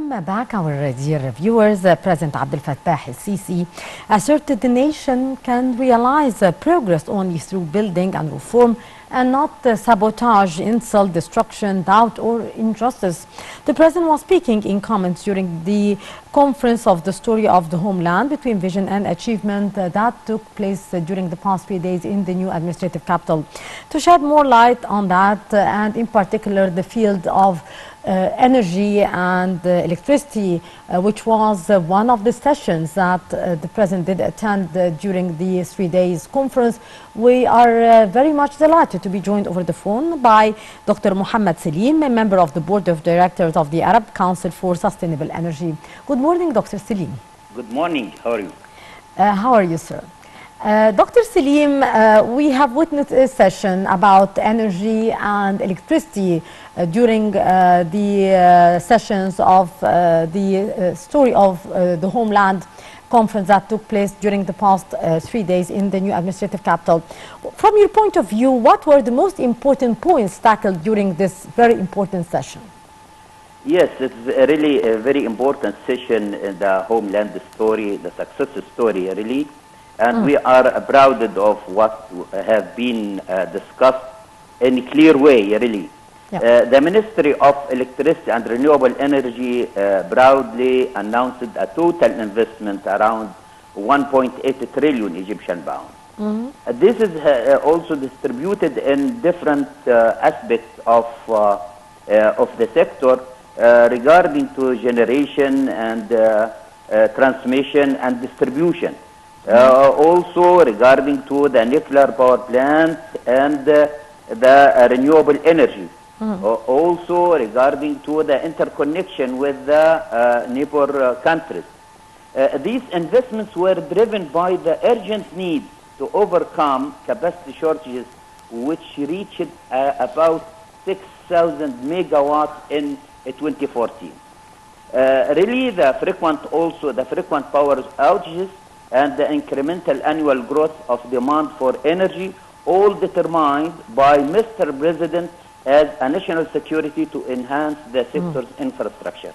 Welcome back, our dear viewers. President Abdel Fattah el-Sisi asserted the nation can realize progress only through building and reform and not sabotage, insult, destruction, doubt or injustice. The president was speaking in comments during the conference of the story of the homeland between vision and achievement that took place during the past few days in the new administrative capital. To shed more light on that and in particular the field of energy and electricity, which was one of the sessions that the president did attend during the 3 days conference. We are very much delighted to be joined over the phone by Dr. Mohamed Selim, a member of the board of directors of the Arab Council for Sustainable Energy. Good morning, Dr. Selim. Good morning. How are you? How are you, sir? Dr. Selim, we have witnessed a session about energy and electricity during the sessions of the story of the homeland conference that took place during the past 3 days in the new administrative capital. From your point of view, what were the most important points tackled during this very important session? Yes, it's really a very important session in the homeland story, the success story, really. And we are proud of what have been discussed in a clear way, really. Yep. The Ministry of Electricity and Renewable Energy proudly announced a total investment around 1.8 trillion Egyptian pounds. This is also distributed in different aspects of the sector regarding to generation and transmission and distribution. Also regarding to the nuclear power plants and the renewable energy. Also regarding to the interconnection with the neighbor countries. These investments were driven by the urgent need to overcome capacity shortages, which reached about 6,000 megawatts in 2014. Really, the frequent power outages and the incremental annual growth of demand for energy, all determined by Mr. President as a national security to enhance the sector's infrastructure.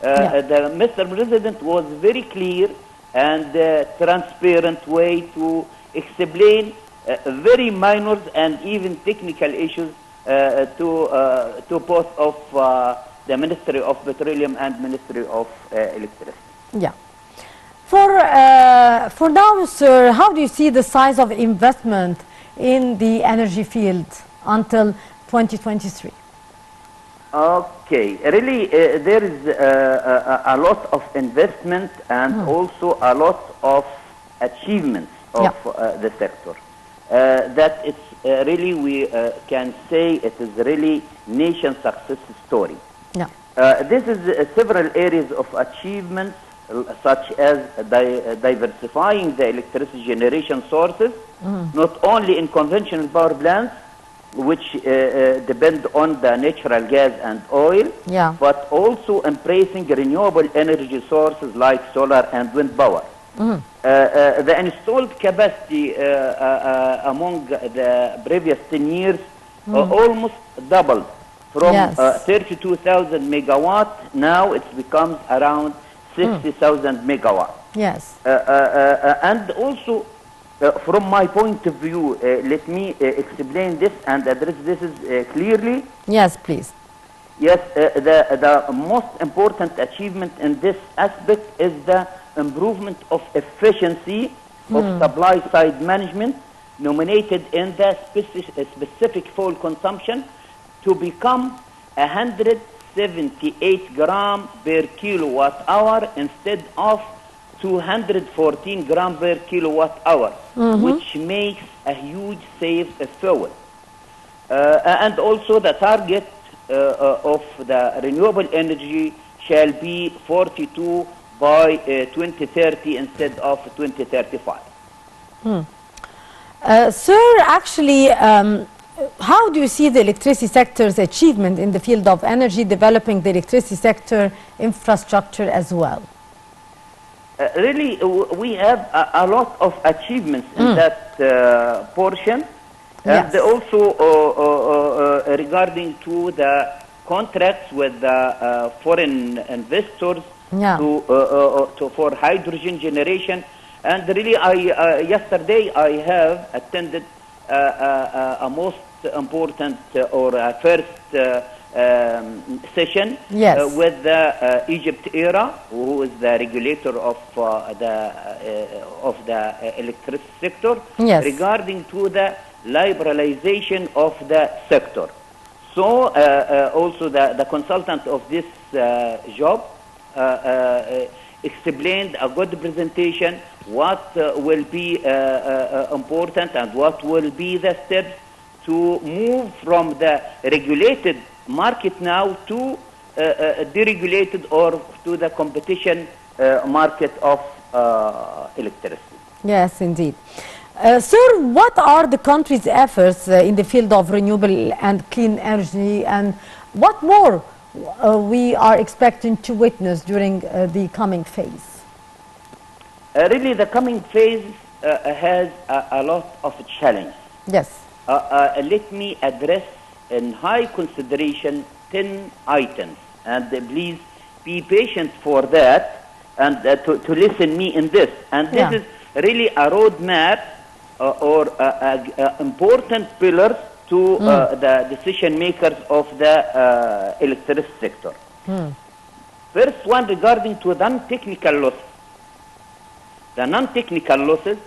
The Mr. President was very clear and transparent way to explain very minor and even technical issues to both of the Ministry of Petroleum and Ministry of Electricity. Yeah. For now, sir, how do you see the size of investment in the energy field until 2023? Okay, really there is a lot of investment and also a lot of achievements of the sector. That it's really, we can say it is really nation success story. Yeah. This is several areas of achievements, such as diversifying the electricity generation sources, not only in conventional power plants, which depend on the natural gas and oil, but also embracing renewable energy sources like solar and wind power. The installed capacity among the previous 10 years almost doubled from 32,000 megawatts. Now it becomes around 60,000 megawatts. Yes. And also, from my point of view, let me explain this and address this clearly. Yes, please. Yes, the most important achievement in this aspect is the improvement of efficiency of supply side management, nominated in the specific fuel consumption to become 178 gram per kilowatt hour instead of 214 gram per kilowatt hour, which makes a huge save of fuel. And also the target of the renewable energy shall be 42 by 2030 instead of 2035. Sir, actually, how do you see the electricity sector's achievement in the field of energy, developing the electricity sector infrastructure as well? Really, we have a lot of achievements in that portion. And also regarding to the contracts with foreign investors Yeah. for hydrogen generation. And really, yesterday I have attended a most important or first session Yes. with the Egypt ERA, who is the regulator of the electricity sector, Yes. regarding to the liberalization of the sector. So also the consultant of this job explained a good presentation what will be important and what will be the steps to move from the regulated market now to deregulated or to the competition market of electricity. Yes, indeed. Sir, what are the country's efforts in the field of renewable and clean energy, and what more we are expecting to witness during the coming phase? Really, the coming phase has a lot of challenges. Yes. Let me address in high consideration 10 items, and please be patient for that and to listen me in this. And this is really a roadmap or important pillars to the decision makers of the electricity sector. First one, regarding to non-technical losses. The non-technical losses,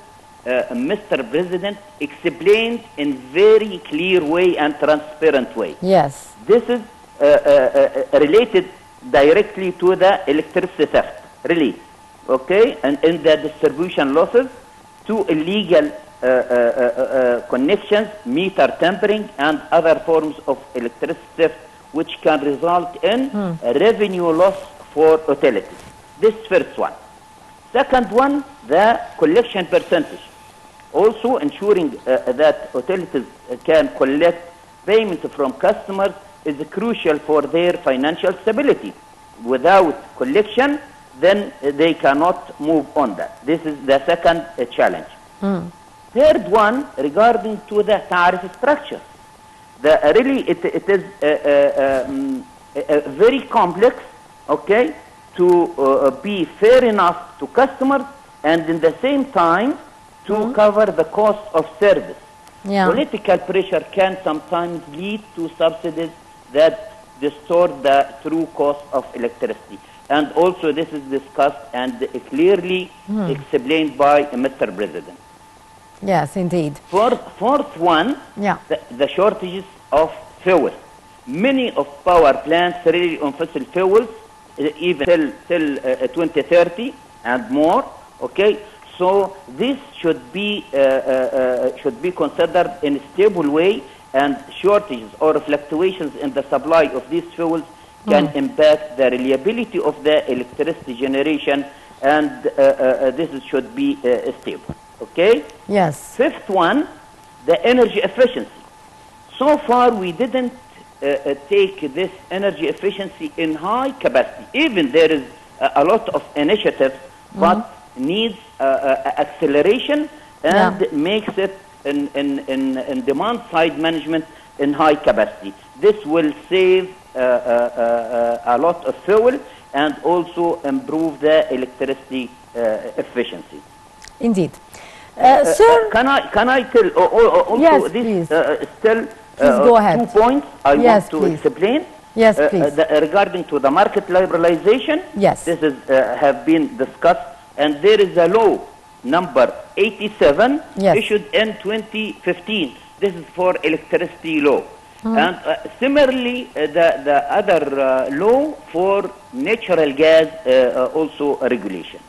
Mr. President explained in very clear way and transparent way. Yes. This is related directly to the electricity theft, really, okay? And in the distribution losses, to illegal connections, meter tampering, and other forms of electricity theft, which can result in revenue loss for utilities. This first one. Second one, the collection percentage. Also ensuring that utilities can collect payments from customers is crucial for their financial stability. Without collection, then they cannot move on that. This is the second challenge. Third one, regarding to the tariff structure. Really, it is very complex, okay, to be fair enough to customers and in the same time to cover the cost of service. Yeah. Political pressure can sometimes lead to subsidies that distort the true cost of electricity. And also this is discussed and clearly explained by Mr. President. Yes, indeed. Fourth one, Yeah. the shortages of fuel. Many of power plants rely on fossil fuels, even till 2030 and more. Okay, so this should be considered in a stable way, and shortages or fluctuations in the supply of these fuels can impact the reliability of the electricity generation, and this should be stable. Okay. Yes. Fifth one, the energy efficiency. So far, we didn't take this energy efficiency in high capacity. Even there is a lot of initiatives, but needs acceleration and makes it in demand side management in high capacity. This will save a lot of fuel and also improve the electricity efficiency. Indeed. Sir, Can I tell also Yes, this please. still go ahead. 2 points I Yes, want to please. explain. Yes, please. Regarding to the market liberalization, Yes. this is have been discussed, and there is a law number 87 Yes. issued in 2015. This is for electricity law. And similarly, the other law for natural gas also regulation.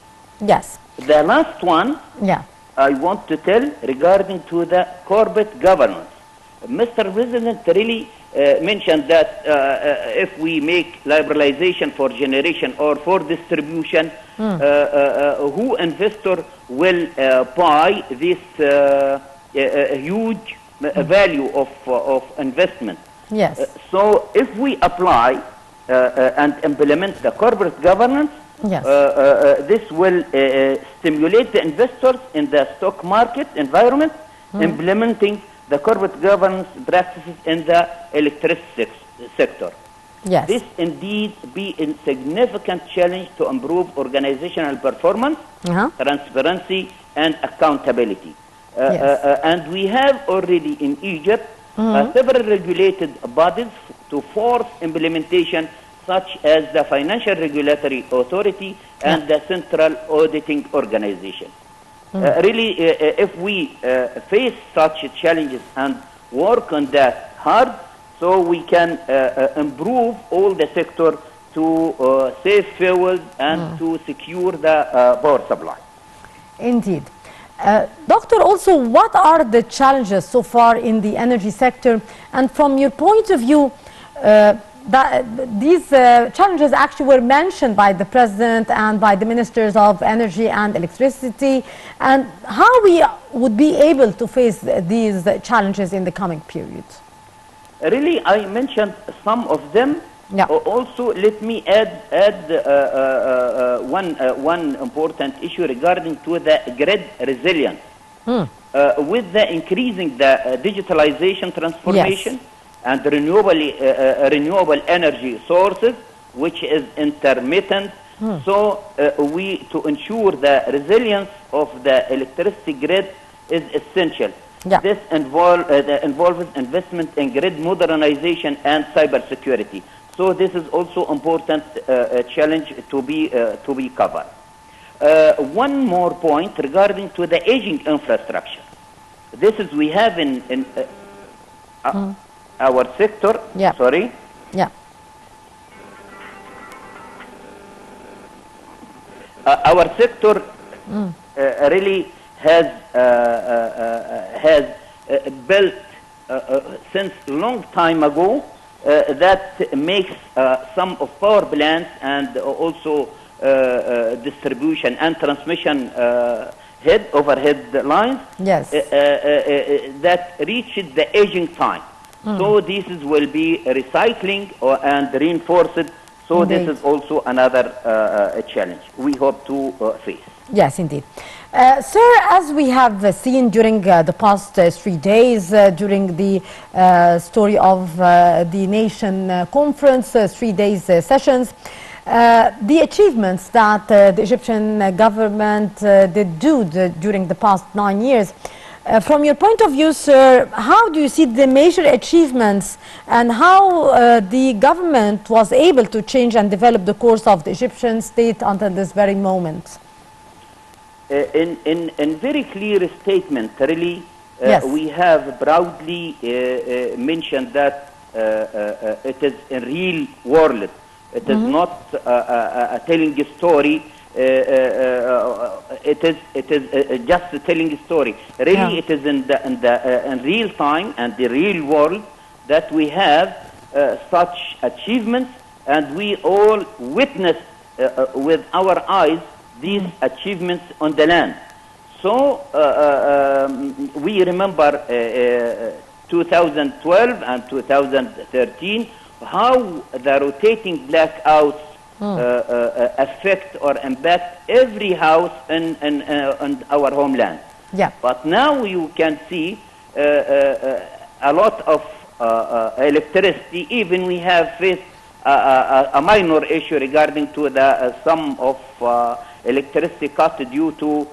Yes. The last one, Yeah. I want to tell regarding to the corporate governance. Mr. President really mentioned that if we make liberalization for generation or for distribution, who investor will buy this huge value of investment? Yes. So if we apply and implement the corporate governance, Yes. This will stimulate the investors in the stock market environment, implementing the corporate governance practices in the electricity sector. Yes. This indeed be a significant challenge to improve organizational performance, transparency, and accountability. And we have already in Egypt several regulated bodies to force implementation, such as the Financial Regulatory Authority and the Central Auditing Organization. Really, if we face such challenges and work on that hard, so we can improve all the sector to save fuel and to secure the power supply. Indeed. Doctor, also, what are the challenges so far in the energy sector? And from your point of view, these challenges actually were mentioned by the President and by the Ministers of Energy and Electricity, and how we would be able to face these challenges in the coming period. Really, I mentioned some of them. Also, let me add one important issue regarding to the grid resilience. With the increasing the digitalization transformation and renewable energy sources, which is intermittent, so to ensure the resilience of the electricity grid is essential. This involves investment in grid modernization and cybersecurity. So this is also important challenge to be covered. One more point regarding to the aging infrastructure. This is we have in our sector. Sorry. Our sector really has built since long time ago that makes some of power plants and also distribution and transmission overhead lines that reached the aging time. So this will be recycling and reinforced. So this is also another challenge we hope to face. Yes, indeed. Sir, as we have seen during the past 3 days, during the story of the nation conference, 3 days sessions, the achievements that the Egyptian government did do during the past 9 years, from your point of view, sir, how do you see the major achievements and how the government was able to change and develop the course of the Egyptian state until this very moment? In very clear statement, really, we have proudly mentioned that it is a real world. It is not telling a story. It is just telling a story. Really, it is in real time and the real world that we have such achievements, and we all witnessed with our eyes these achievements on the land. So we remember 2012 and 2013 how the rotating blackouts affect or impact every house in our homeland. But now you can see a lot of electricity. Even we have faced a minor issue regarding to the some of electricity cut due to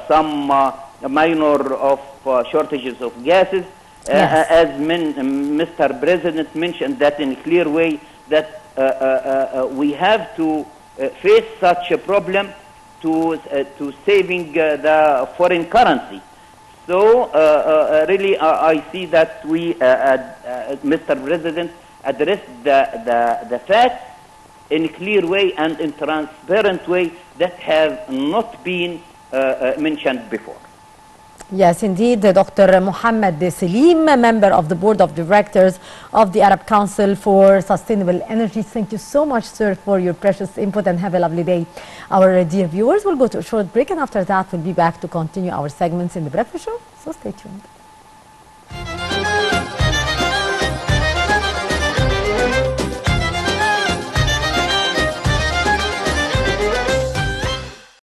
some minor of shortages of gases. As Mr. President mentioned that in a clear way that we have to face such a problem to saving the foreign currency. So really I see that we Mr. President addressed the facts in a clear way and in transparent way that have not been mentioned before. Yes, indeed. Dr. Mohamed Selim, member of the Board of Directors of the Arab Council for Sustainable Energy. Thank you so much, sir, for your precious input, and have a lovely day. Our dear viewers will go to a short break, and after that we'll be back to continue our segments in the Breakfast Show, so stay tuned.